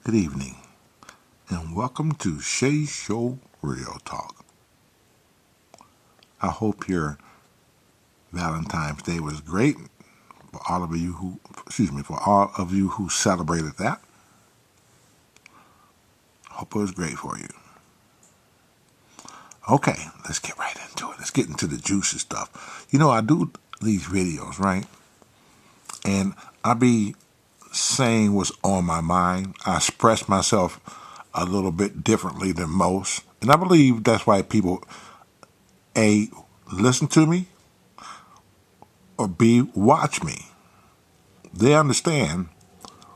Good evening, and welcome to SHEA Show Real Talk. I hope your Valentine's Day was great for all of you who celebrated that. Hope it was great for you. Okay, let's get right into it. Let's get into the juicy stuff. I do these videos, right? And I be saying what's on my mind. I express myself a little bit differently than most. And I believe that's why people, A, listen to me, or B, watch me. They understand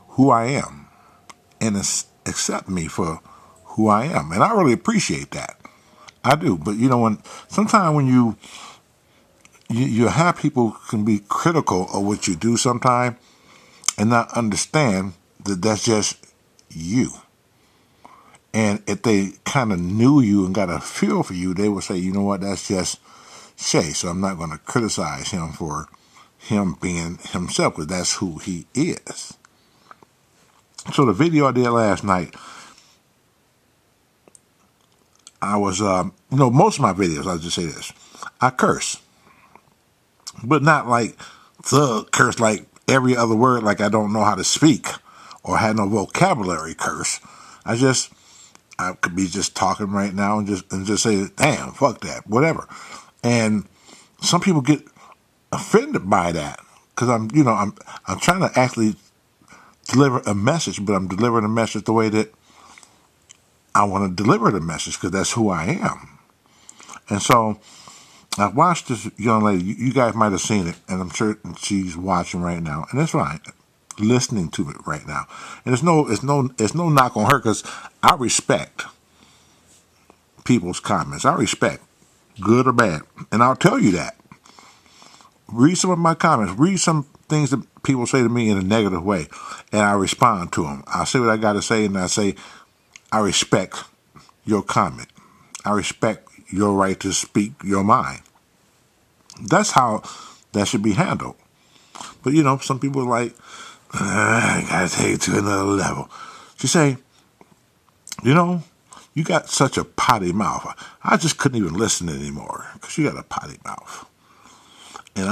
who I am and accept me for who I am. And I really appreciate that. I do. But sometimes when you have people can be critical of what you do sometimes and not understand that that's just you. And if they kind of knew you and got a feel for you, they would say, you know what, that's just Shay. So I'm not going to criticize him for him being himself, because that's who he is. So the video I did last night, I was, most of my videos, I'll just say this, I curse. But not like thug curse, like every other word, like I don't know how to speak or had no vocabulary curse. I could be just talking right now and just say, damn, fuck that, whatever. And some people get offended by that because I'm trying to actually deliver a message, but I'm delivering a message the way that I want to deliver the message, because that's who I am. And so I watched this young lady. You guys might have seen it, and I'm sure she's watching right now, and that's fine. Listening to it right now, and it's no knock on her, because I respect people's comments. I respect, good or bad, and I'll tell you that. Read some of my comments. Read some things that people say to me in a negative way, and I respond to them. I say what I got to say, and I say, I respect your comment. I respect your right to speak your mind. That's how that should be handled. But some people are like, I gotta take it to another level. She say, you got such a potty mouth. I just couldn't even listen anymore because you got a potty mouth. And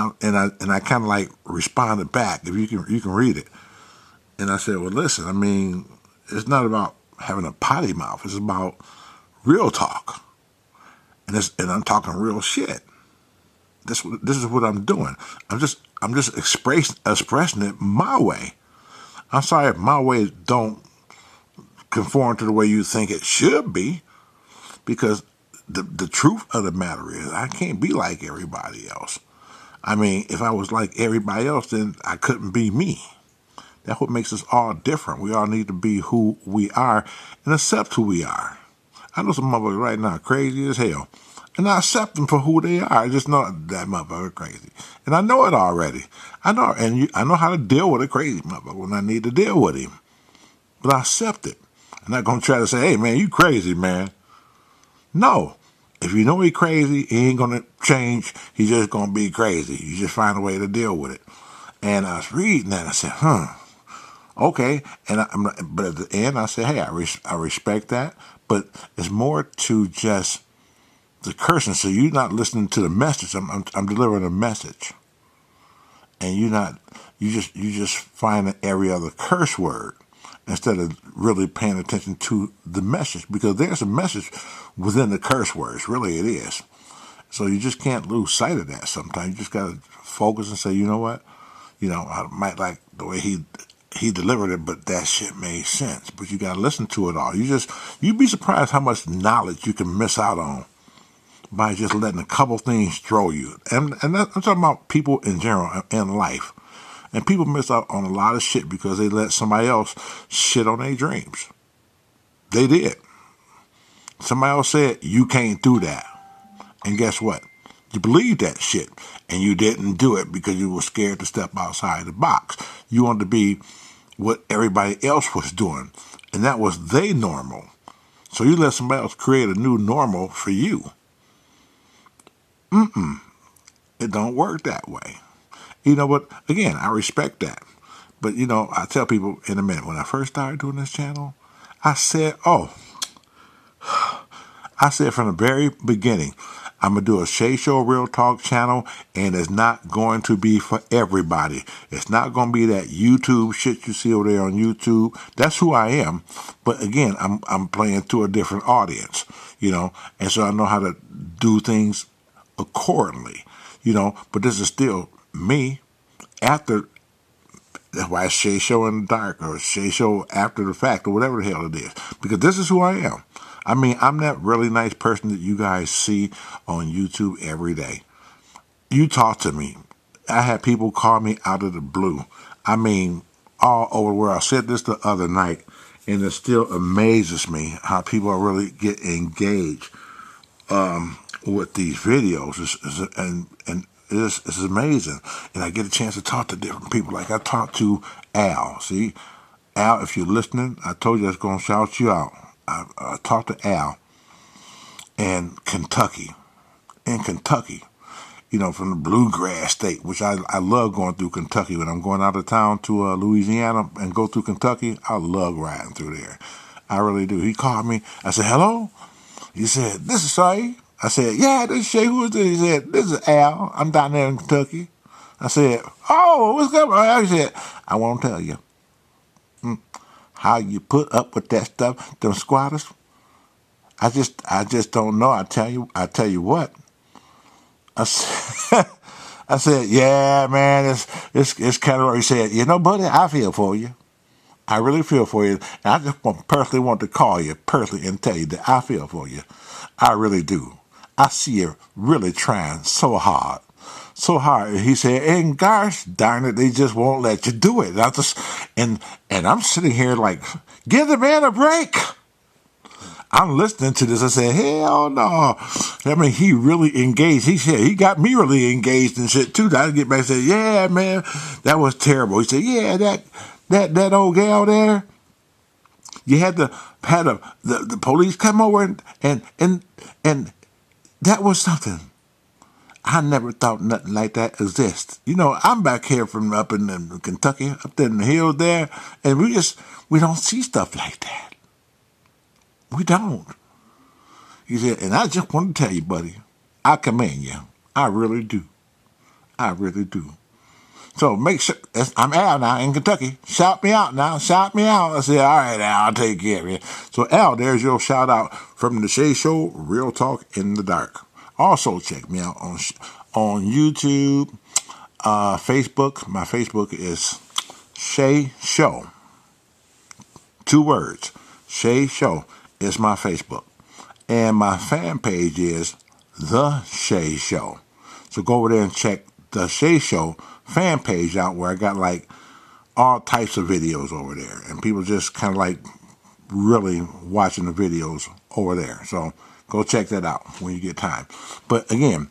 I kind of like responded back. If you can read it. And I said, well, listen. I mean, it's not about having a potty mouth. It's about real talk. And I'm talking real shit. This is what I'm doing. I'm just expressing it my way. I'm sorry if my way don't conform to the way you think it should be, because the truth of the matter is I can't be like everybody else. I mean, if I was like everybody else, then I couldn't be me. That's what makes us all different. We all need to be who we are and accept who we are. I know some motherfuckers right now crazy as hell, and I accept them for who they are. I just know that motherfucker crazy, and I know it already. I know how to deal with a crazy motherfucker when I need to deal with him. But I accept it. I'm not gonna try to say, "Hey, man, you crazy, man." No, if you know he crazy, he ain't gonna change. He's just gonna be crazy. You just find a way to deal with it. And I was reading that, and I said, okay. But at the end, I said, hey, I respect that, but it's more to just the cursing. So you're not listening to the message. I'm delivering a message, and you just find every other curse word instead of really paying attention to the message, because there's a message within the curse words. Really, it is. So you just can't lose sight of that. Sometimes you just gotta focus and say, you know what, I might like the way he delivered it, but that shit made sense. But you gotta listen to it all. You'd be surprised how much knowledge you can miss out on by just letting a couple things throw you. And I'm talking about people in general in life. And people miss out on a lot of shit because they let somebody else shit on their dreams. They did. Somebody else said, you can't do that. And guess what? You believed that shit. And you didn't do it because you were scared to step outside the box. You wanted to be what everybody else was doing. And that was their normal. So you let somebody else create a new normal for you. It don't work that way. But again, I respect that. But I tell people in a minute, when I first started doing this channel, I said, I said from the very beginning, I'm going to do a SHEA Show Real Talk channel, and it's not going to be for everybody. It's not going to be that YouTube shit you see over there on YouTube. That's who I am. But again, I'm playing to a different audience, and so I know how to do things accordingly, but this is still me after. That's why it's SHEA Show in the dark or SHEA Show after the fact or whatever the hell it is. Because this is who I am. I mean, I'm that really nice person that you guys see on YouTube every day. You talk to me. I had people call me out of the blue. I mean, all over the world. I said this the other night, and it still amazes me how people really get engaged with these videos. And it's amazing. And I get a chance to talk to different people. Like I talked to Al. See, Al, if you're listening, I told you I was going to shout you out. I talked to Al in Kentucky. From the bluegrass state, which I love going through Kentucky. When I'm going out of town to Louisiana and go through Kentucky, I love riding through there. I really do. He called me. I said, hello? He said, this is SHEA. I said, yeah, this is SHEA. Who is this? He said, this is Al. I'm down there in Kentucky. I said, oh, what's going on? He said, I won't tell you. How you put up with that stuff, them squatters? I just don't know. I tell you what. I said, yeah, man, it's kind of. He said, buddy, I feel for you. I really feel for you. And I just personally want to call you personally and tell you that I feel for you. I really do. I see you really trying so hard. So hard. He said, and gosh darn it, they just won't let you do it. And I'm sitting here like, give the man a break. I'm listening to this. I said, hell no. I mean, he really engaged. He said, he got me really engaged and shit too. I get back and say, yeah, man, that was terrible. He said, yeah, that old gal there, you had the police come over and that was something. I never thought nothing like that exists. I'm back here from up in Kentucky, up there in the hills there, and we don't see stuff like that. We don't. He said, and I just want to tell you, buddy, I commend you. I really do. I really do. So make sure, I'm Al now in Kentucky. Shout me out now. Shout me out. I said, all right, Al, I'll take care of you. So Al, there's your shout out from the SHEA Show, Real Talk in the Dark. Also check me out on YouTube, Facebook. My Facebook is SHEA Show. 2 words. SHEA Show is my Facebook. And my fan page is The SHEA Show. So go over there and check The SHEA Show fan page out, where I got like all types of videos over there. And people just kind of like really watching the videos over there. So go check that out when you get time. But again,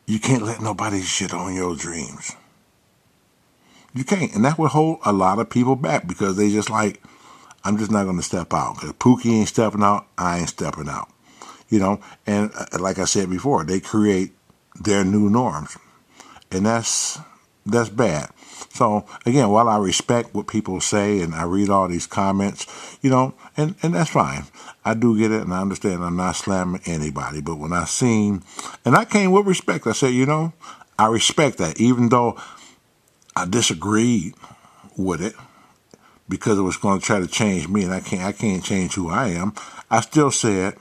you can't let nobody shit on your dreams. You can't. And that would hold a lot of people back, because they just like, I'm just not going to step out. Because Pookie ain't stepping out, I ain't stepping out. And like I said before, they create their new norms. And that's bad. So, again, while I respect what people say and I read all these comments, and that's fine. I do get it and I understand I'm not slamming anybody. But when I seen, and I came with respect, I said, I respect that. Even though I disagreed with it because it was going to try to change me, and I can't change who I am, I still said,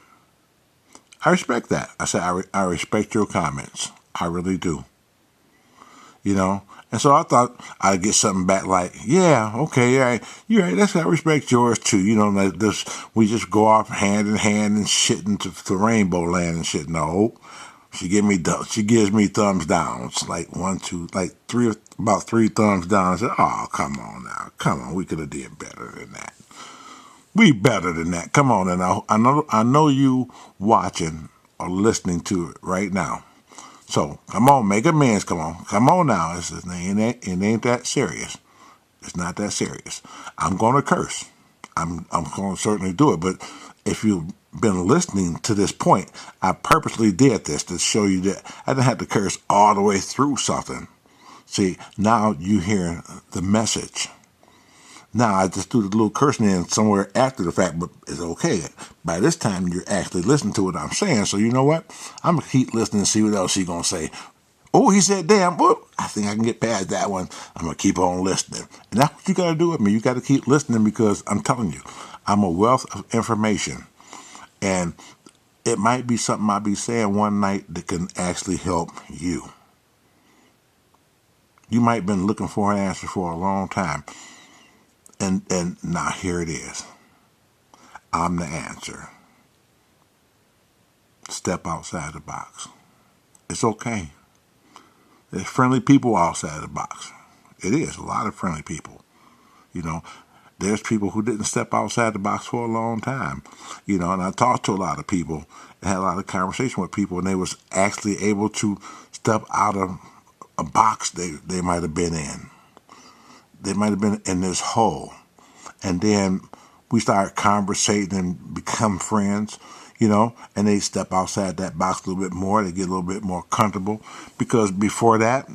I respect that. I said, I respect your comments. I really do. And so I thought I'd get something back like, yeah, okay, yeah, you're right, I respect yours too. Like this, we just go off hand in hand and shit into the rainbow land and shit. No, she gives me thumbs down. It's like 1, 2, like 3, about 3 thumbs down. I said, oh, come on now, come on, we could have did better than that. We better than that. Come on, and I know you watching or listening to it right now. So come on, make amends. Come on now. It ain't that serious. It's not that serious. I'm gonna curse. I'm gonna certainly do it. But if you've been listening to this point, I purposely did this to show you that I didn't have to curse all the way through something. See, now you hear the message. Now I just threw the little cursing in somewhere after the fact, but it's okay. By this time, you're actually listening to what I'm saying. So you know what? I'm going to keep listening and see what else she's going to say. Oh, he said, damn, whoop, I think I can get past that one. I'm going to keep on listening. And that's what you got to do with me. You got to keep listening because I'm telling you, I'm a wealth of information. And it might be something I'll be saying one night that can actually help you. You might have been looking for an answer for a long time. And now here it is. I'm the answer. Step outside the box. It's okay. There's friendly people outside the box. It is a lot of friendly people. You know, there's people who didn't step outside the box for a long time. You know, and I talked to a lot of people and had a lot of conversation with people, and they was actually able to step out of a box they might have been in. They might have been in this hole. And then we start conversating and become friends, you know, and they step outside that box a little bit more. They get a little bit more comfortable because before that,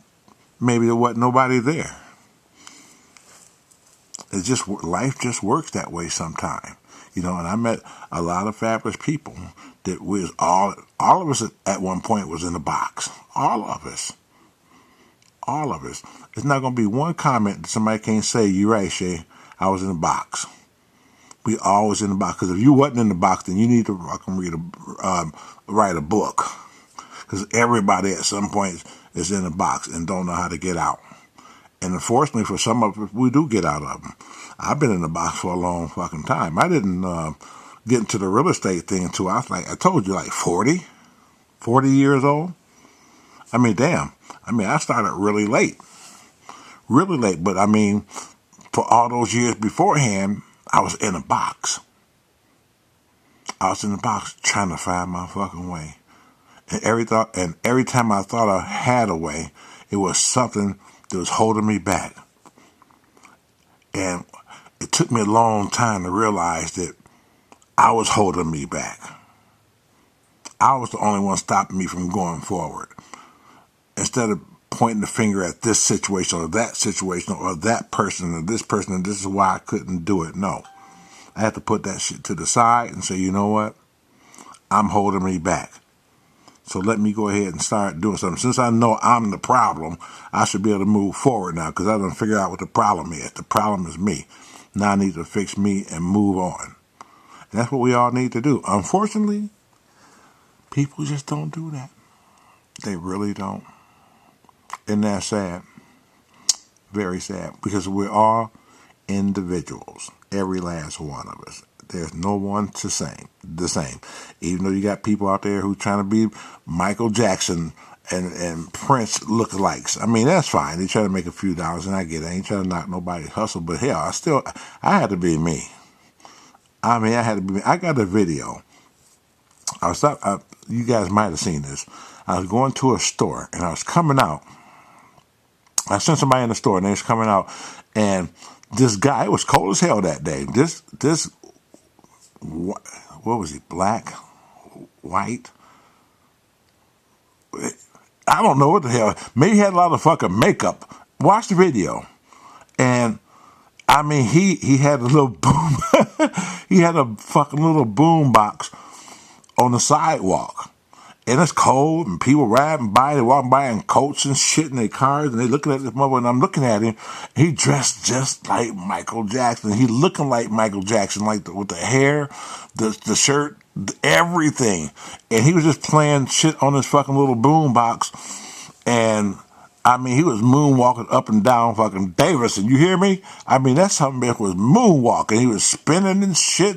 maybe there wasn't nobody there. It's just, life just works that way sometimes, you know, and I met a lot of fabulous people that was all of us at one point was in a box. All of us. All of us. It's not going to be one comment that somebody can't say, you're right, Shay, I was in a box. We always in the box. Because if you wasn't in the box, then you need to write a book. Because everybody at some point is in a box and don't know how to get out. And unfortunately for some of us, we do get out of them. I've been in the box for a long fucking time. I didn't get into the real estate thing until I was like, I told you, like 40 years old. I mean, damn. I mean, I started really late. Really late. But I mean, for all those years beforehand, I was in a box. I was in the box trying to find my fucking way. And every time I thought I had a way, it was something that was holding me back. And it took me a long time to realize that I was holding me back. I was the only one stopping me from going forward. Instead of pointing the finger at this situation or that situation or that person or this person and this is why I couldn't do it. No. I had to put that shit to the side and say, you know what? I'm holding me back. So let me go ahead and start doing something. Since I know I'm the problem, I should be able to move forward now because I done figured out what the problem is. The problem is me. Now I need to fix me and move on. And that's what we all need to do. Unfortunately, people just don't do that. They really don't. And that's sad. Very sad. Because we're all individuals. Every last one of us. There's no one the same. Even though you got people out there who trying to be Michael Jackson and Prince lookalikes. I mean, that's fine. They try to make a few dollars, and I get it. I ain't trying to knock nobody's hustle, but hell, I had to be me. I mean, I had to be me. I got a video. You guys might have seen this. I was going to a store, and I was coming out. I sent somebody in the store, and they was coming out, and this guy, it was cold as hell that day. This, what was he, black, white? I don't know what the hell. Maybe he had a lot of fucking makeup. Watch the video. And, I mean, he had a little boom. He had a fucking little boom box on the sidewalk. And it's cold, and people riding by, they walking by in coats and shit in their cars, and they looking at this mother, and I'm looking at him. He dressed just like Michael Jackson. He looking like Michael Jackson, like with the hair, the shirt, everything. And he was just playing shit on this fucking little boom box. And I mean, he was moonwalking up and down fucking Davidson. You hear me? I mean, that something that was moonwalking. He was spinning and shit.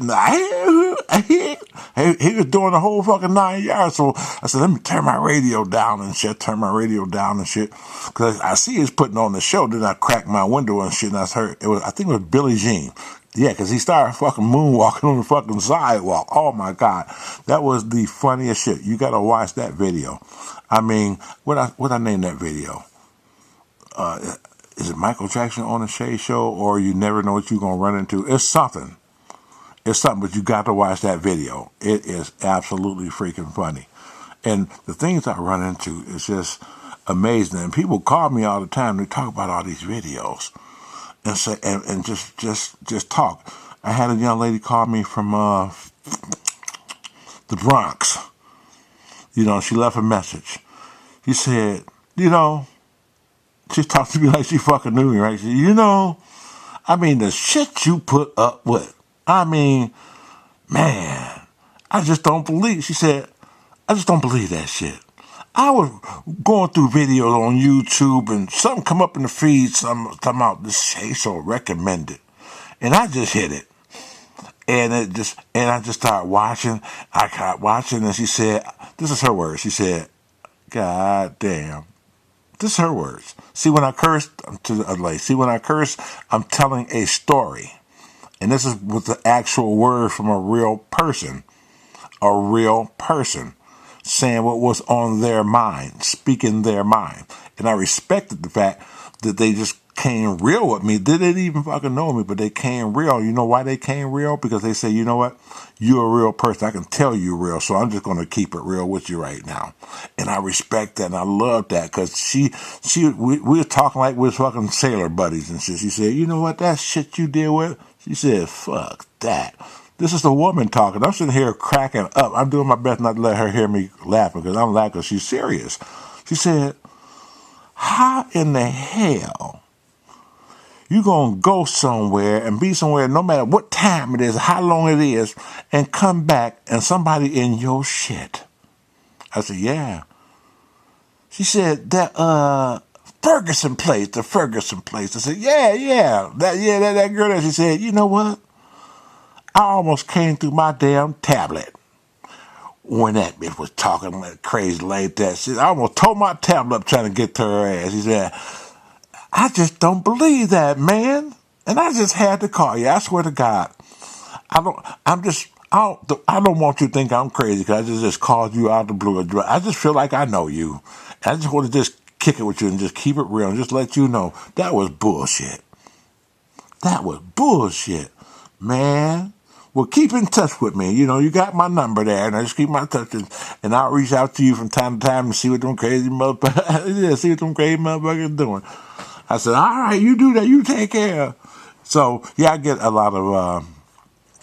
And he was doing the whole fucking 9 yards. So I said, let me turn my radio down and shit. Because I see he's putting on the show. Then I cracked my window and shit. And I think it was Billie Jean. Yeah, because he started fucking moonwalking on the fucking sidewalk. Oh, my God. That was the funniest shit. You got to watch that video. I mean, what I name that video? Is it Michael Jackson on the SHEA Show, or you never know what you're going to run into? It's something. But you got to watch that video. It is absolutely freaking funny. And the things I run into is just amazing. And people call me all the time. They talk about all these videos. and say and just talk. I had a young lady call me from the Bronx. She left a message. She said, she talked to me like she fucking knew me, right? She said, the shit you put up with. Man, I just don't believe. She said, I just don't believe that shit. I was going through videos on YouTube and something come up in the feed, something about this SHEA Show recommended. And I just hit it. And I just started watching. I got watching, and she said, this is her words. She said, God damn. This is her words. See, when I curse, I'm telling a story. And this is with the actual word from a real person saying what was on their mind, speaking their mind. And I respected the fact that they just came real with me. They didn't even fucking know me, but they came real. You know why they came real? Because they say, you know what? You're a real person. I can tell you're real, so I'm just going to keep it real with you right now. And I respect that, and I love that, because we were talking like we was fucking sailor buddies and shit. She said, you know what? That shit you deal with? She said, fuck that. This is the woman talking. I'm sitting here cracking up. I'm doing my best not to let her hear me laughing, because I'm laughing because she's serious. She said, how in the hell you gonna go somewhere and be somewhere, no matter what time it is, how long it is, and come back and somebody in your shit? I said, yeah. She said, that the Ferguson place. I said, yeah. That girl there. She said, you know what? I almost came through my damn tablet when that bitch was talking like crazy like that. I almost tore my tablet up trying to get to her ass. She said, I just don't believe that, man. And I just had to call you. I swear to God. I don't want you to think I'm crazy, because I just called you out of the blue. I just feel like I know you. And I just want to just kick it with you and just keep it real and just let you know that was bullshit. That was bullshit, man. Well, keep in touch with me. You got my number there, and I just keep my touch, and I'll reach out to you from time to time and see what them crazy motherfuckers doing. I said, all right, you do that. You take care. So, yeah, I get a lot of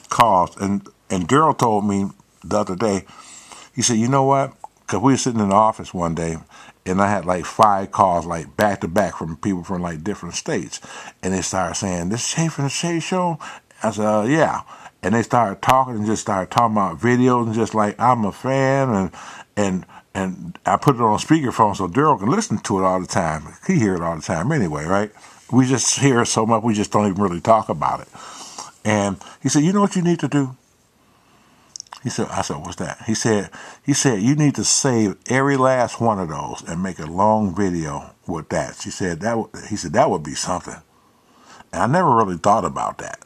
calls. And Daryl told me the other day, he said, you know what? Because we were sitting in the office one day, and I had like 5 calls, like back to back, from people from like different states. And they started saying, this Shay from the SHEA Show? I said, yeah. And they started talking and just started talking about videos, and just like, I'm a fan, and I put it on speakerphone so Daryl can listen to it all the time. He hear it all the time anyway, right? We just hear it so much we just don't even really talk about it. And he said, you know what you need to do? I said, what's that? He said, you need to save every last one of those and make a long video with that. He said, that would be something. And I never really thought about that.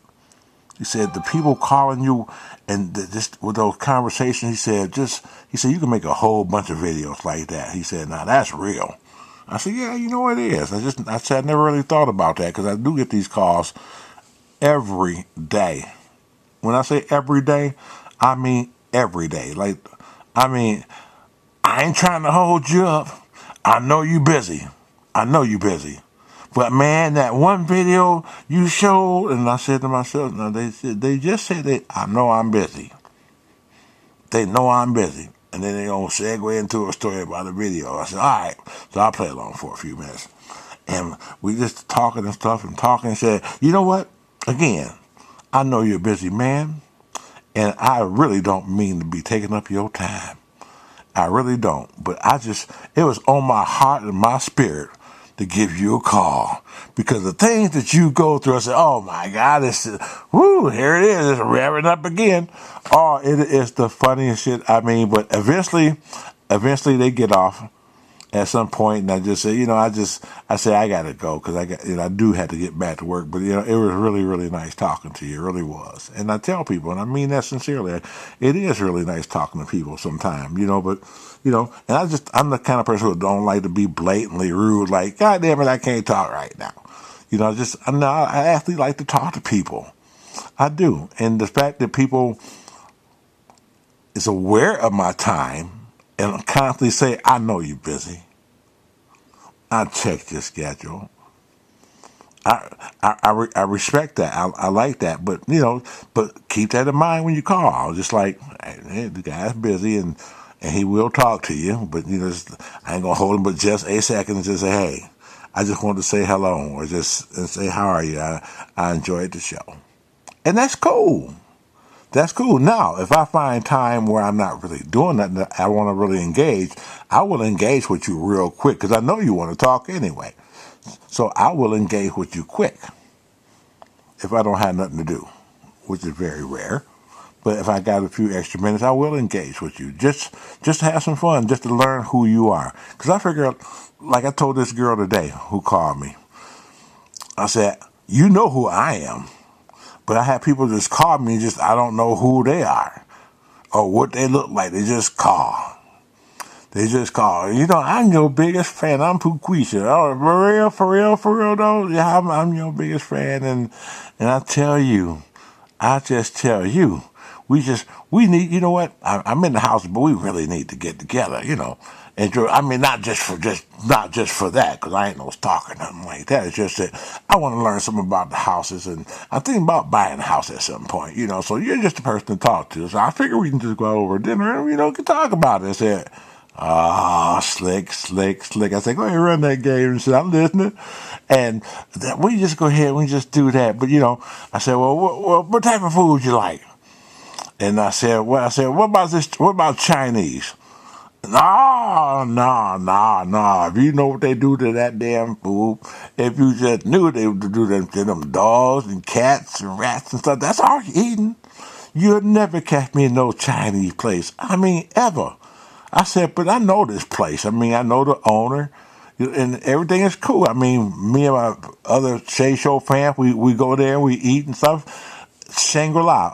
He said, the people calling you and just with those conversations, he said, you can make a whole bunch of videos like that. He said, now that's real. I said, yeah, you know it is. I said, I never really thought about that, because I do get these calls every day. When I say every day, I mean every day. I ain't trying to hold you up. I know you busy. But man, that one video you showed, and I said to myself, no, they just said I know I'm busy. They know I'm busy. And then they gonna segue into a story about the video. I said, all right. So I'll play along for a few minutes. And we just talking and said, you know what? Again, I know you're a busy man, and I really don't mean to be taking up your time. I really don't. But it was on my heart and my spirit to give you a call, because the things that you go through, I said, oh my God, here it is, it's revving up again. Oh, it is the funniest shit. But eventually they get off at some point, and I just say, I say I gotta go, because I do have to get back to work. But it was really, really nice talking to you. It really was. And I tell people, and I mean that sincerely, it is really nice talking to people sometimes, but and I'm the kind of person who don't like to be blatantly rude, like, God damn it, I can't talk right now. I actually like to talk to people. I do. And the fact that people is aware of my time and constantly say, I know you're busy. I checked your schedule. I respect that. I like that. But but keep that in mind when you call. Just like, hey, the guy's busy and he will talk to you. But I ain't gonna hold him. But just a second and just say, hey, I just wanted to say hello, or just and say how are you. I enjoyed the show, and that's cool. That's cool. Now, if I find time where I'm not really doing nothing, I want to really engage, I will engage with you real quick because I know you want to talk anyway. So I will engage with you quick if I don't have nothing to do, which is very rare. But if I got a few extra minutes, I will engage with you. Just to have some fun, just to learn who you are. Because I figure, like I told this girl today who called me, I said, you know who I am. But I have people just call me, just I don't know who they are or what they look like. They just call. They just call. I'm your biggest fan. I'm Puquisha. Oh, for real though. Yeah, I'm your biggest fan, and I just tell you, we need. You know what? I'm in the house, but we really need to get together. And I mean, not just for that, because I ain't no stalker, nothing like that. It's just that I want to learn something about the houses, and I'm thinking about buying a house at some point. So you're just a person to talk to. So I figure we can just go out over dinner and can talk about it. I said, slick. I said, go ahead and run that game and shit. I'm listening. And we just go ahead and we just do that. But, I said, well, what type of food you like? And I said, what about this? What about Chinese? No. If you know what they do to that damn food, if you just knew they would do that to them dogs and cats and rats and stuff, that's all you're eating. You'll never catch me in no Chinese place. I mean, ever. I said, but I know this place. I mean, I know the owner, and everything is cool. I mean, me and my other SHEA Show fans, we go there and we eat and stuff. Shangri-La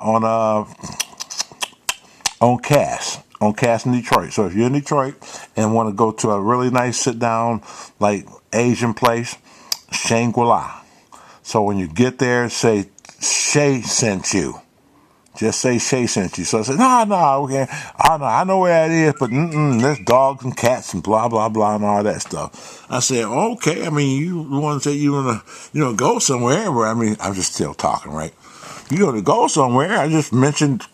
on Cass in Detroit. So if you're in Detroit and want to go to a really nice sit down, like Asian place, Shangri-La. So when you get there, say SHEA sent you. Just say SHEA sent you. So I said, no, okay. Oh, no, I know where that is, but there's dogs and cats and blah, blah, blah, and all that stuff. I said, okay. I mean, you want to say you want to, go somewhere, but I mean, I'm just still talking, right? You going to go somewhere. I just mentioned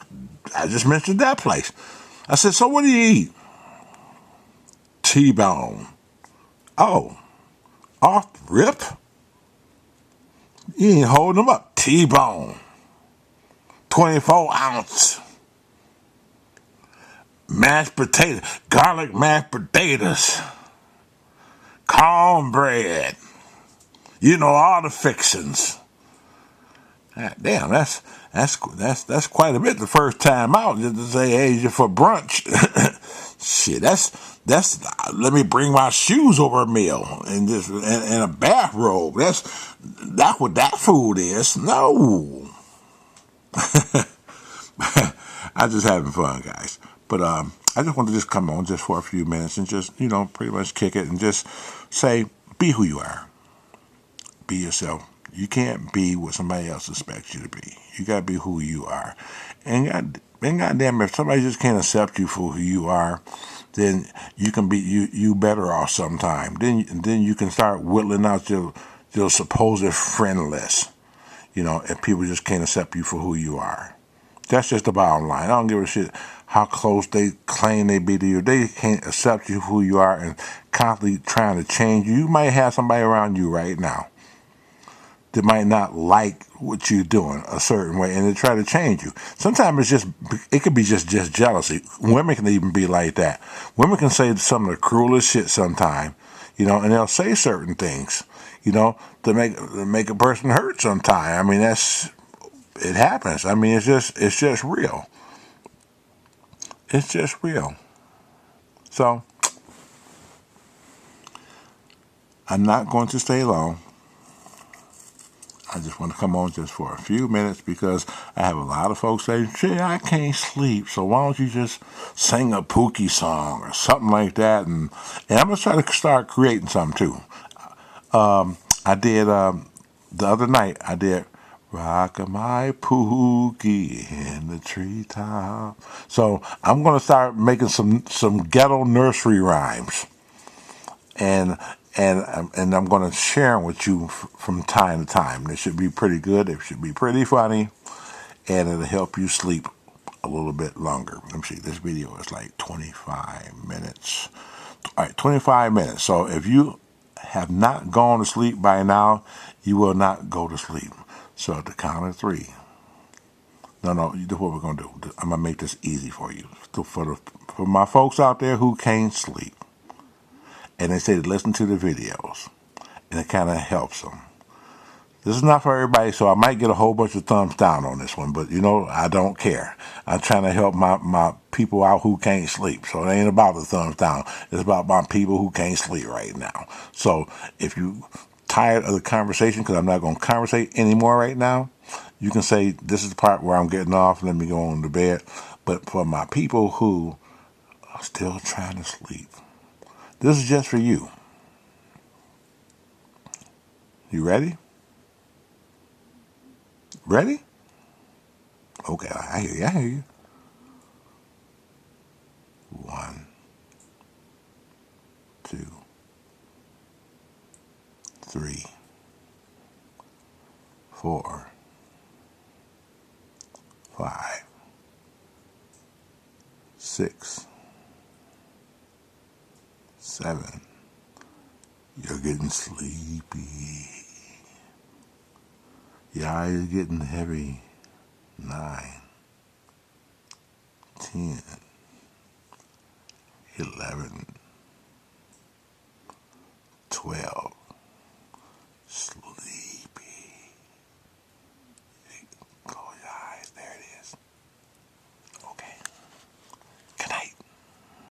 that place. I said, so what do you eat? T-bone. Oh, off the rip? You ain't holding them up. T-bone. 24-ounce. Mashed potatoes. Garlic mashed potatoes. Cornbread. All the fixings. God damn, that's quite a bit the first time out, just to say, hey, you're for brunch. Shit, that's let me bring my shoes over a meal and a bathrobe. That's what that food is. No. I'm just having fun, guys. But I just want to just come on just for a few minutes and just, pretty much kick it and just say, be who you are. Be yourself. You can't be what somebody else expects you to be. You got to be who you are. And goddamn, if somebody just can't accept you for who you are, then you can be you better off sometime. Then you can start whittling out your supposed friend list. If people just can't accept you for who you are. That's just the bottom line. I don't give a shit how close they claim they be to you. They can't accept you for who you are and constantly trying to change you. You might have somebody around you right now that might not like what you're doing a certain way and they try to change you. Sometimes it could be just jealousy. Women can even be like that. Women can say some of the cruelest shit sometimes, and they'll say certain things, to make a person hurt sometime. I mean, it happens. I mean, it's just real. It's just real. So, I'm not going to stay long. I just want to come on just for a few minutes because I have a lot of folks saying, "Shit, I can't sleep, so why don't you just sing a Pookie song or something like that?" And I'm going to try to start creating something too. I did, the other night, I did Rock My Pookie in the Treetop. So I'm going to start making some ghetto nursery rhymes. And and I'm going to share them with you from time to time. They should be pretty good. They should be pretty funny, and it'll help you sleep a little bit longer. Let me see. This video is like 25 minutes. All right, 25 minutes. So if you have not gone to sleep by now, you will not go to sleep. So at the count of three. No, this is what we're going to do. I'm going to make this easy for you. So for my folks out there who can't sleep, and they say to listen to the videos, and it kind of helps them. This is not for everybody, so I might get a whole bunch of thumbs down on this one, but I don't care. I'm trying to help my people out who can't sleep. So it ain't about the thumbs down. It's about my people who can't sleep right now. So if you tired of the conversation, because I'm not going to conversate anymore right now, you can say, this is the part where I'm getting off, let me go on to bed. But for my people who are still trying to sleep, this is just for you. You ready? Ready? Okay, I hear you. 1, 2, 3, 4, 5, 6, 7. You're getting sleepy. Your eyes getting heavy. 9, 10, 11,